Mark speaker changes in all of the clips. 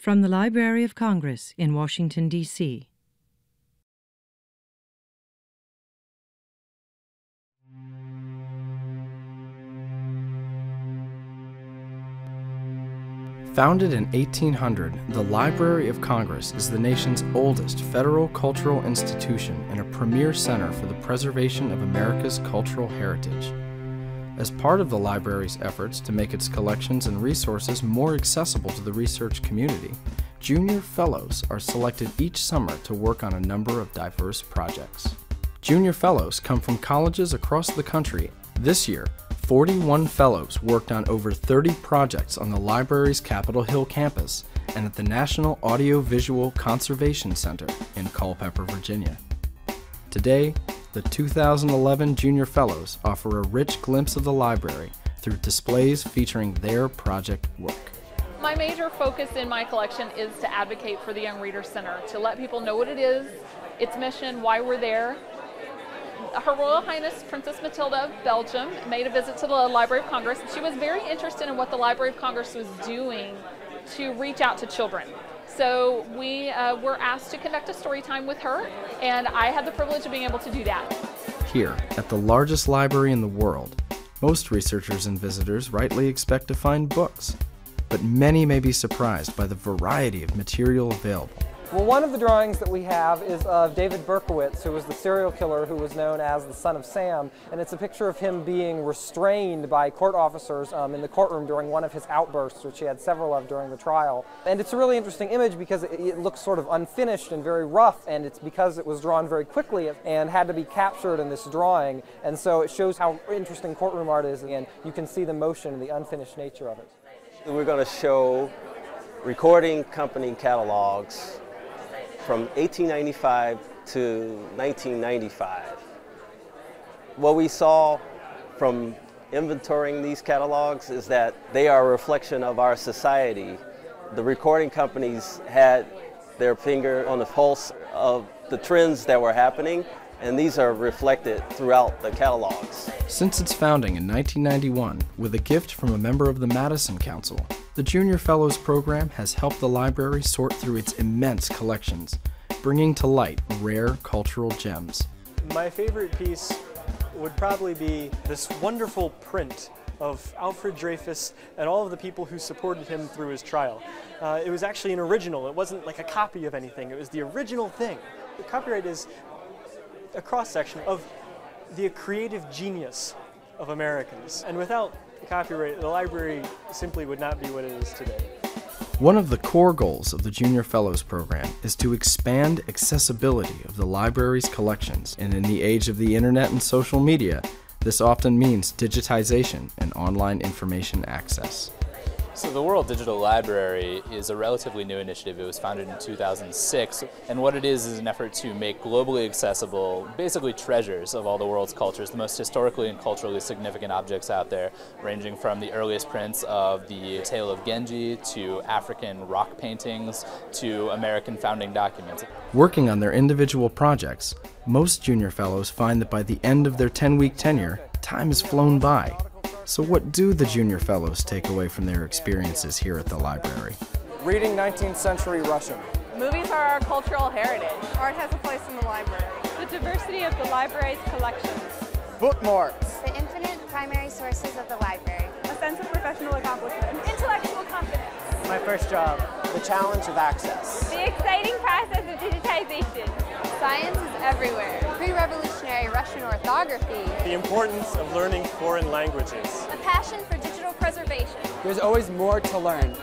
Speaker 1: From the Library of Congress in Washington, D.C.
Speaker 2: Founded in 1800, the Library of Congress is the nation's oldest federal cultural institution and a premier center for the preservation of America's cultural heritage. As part of the library's efforts to make its collections and resources more accessible to the research community, Junior Fellows are selected each summer to work on a number of diverse projects. Junior Fellows come from colleges across the country. This year, 41 fellows worked on over 30 projects on the library's Capitol Hill campus and at the National Audiovisual Conservation Center in Culpeper, Virginia. Today, the 2011 Junior Fellows offer a rich glimpse of the library through displays featuring their project work.
Speaker 3: My major focus in my collection is to advocate for the Young Readers Center, to let people know what it is, its mission, why we're there. Her Royal Highness Princess Matilda of Belgium made a visit to the Library of Congress. She was very interested in what the Library of Congress was doing to reach out to children. So we were asked to conduct a story time with her, and I had the privilege of being able to do that.
Speaker 2: Here, at the largest library in the world, most researchers and visitors rightly expect to find books, but many may be surprised by the variety of material available.
Speaker 4: Well, one of the drawings that we have is of David Berkowitz, who was the serial killer who was known as the Son of Sam, and it's a picture of him being restrained by court officers in the courtroom during one of his outbursts, which he had several of during the trial. And it's a really interesting image because it looks sort of unfinished and very rough, and it's because it was drawn very quickly and had to be captured in this drawing, and so it shows how interesting courtroom art is, and you can see the motion and the unfinished nature of it.
Speaker 5: We're going to show recording company catalogs from 1895 to 1995. What we saw from inventorying these catalogs is that they are a reflection of our society. The recording companies had their finger on the pulse of the trends that were happening, and these are reflected throughout the catalogs.
Speaker 2: Since its founding in 1991, with a gift from a member of the Madison Council, the Junior Fellows program has helped the library sort through its immense collections, bringing to light rare cultural gems.
Speaker 6: My favorite piece would probably be this wonderful print of Alfred Dreyfus and all of the people who supported him through his trial. It was actually an original. It wasn't like a copy of anything. It was the original thing. The copyright is a cross-section of the creative genius of Americans. And without copyright, the library simply would not be what it is today.
Speaker 2: One of the core goals of the Junior Fellows program is to expand accessibility of the library's collections, and in the age of the internet and social media, this often means digitization and online information access.
Speaker 7: So the World Digital Library is a relatively new initiative. It was founded in 2006, and what it is an effort to make globally accessible, basically treasures of all the world's cultures, the most historically and culturally significant objects out there, ranging from the earliest prints of the Tale of Genji to African rock paintings to American founding documents.
Speaker 2: Working on their individual projects, most Junior Fellows find that by the end of their 10-week tenure, time has flown by. So what do the Junior Fellows take away from their experiences here at the library?
Speaker 4: Reading 19th century Russian.
Speaker 3: Movies are our cultural heritage.
Speaker 8: Art has a place in the library.
Speaker 9: The diversity of the library's collections.
Speaker 4: Bookmarks.
Speaker 10: The infinite primary sources of the library.
Speaker 9: A sense of professional accomplishment. Intellectual confidence.
Speaker 4: My first job. The challenge of access.
Speaker 9: The exciting process of digitization.
Speaker 8: Science is everywhere.
Speaker 10: Pre-revolutionary Russian orthography.
Speaker 6: The importance of learning foreign languages.
Speaker 8: A passion for digital preservation.
Speaker 4: There's always more to learn.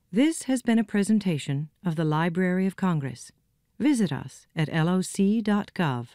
Speaker 1: This has been a presentation of the Library of Congress. Visit us at loc.gov.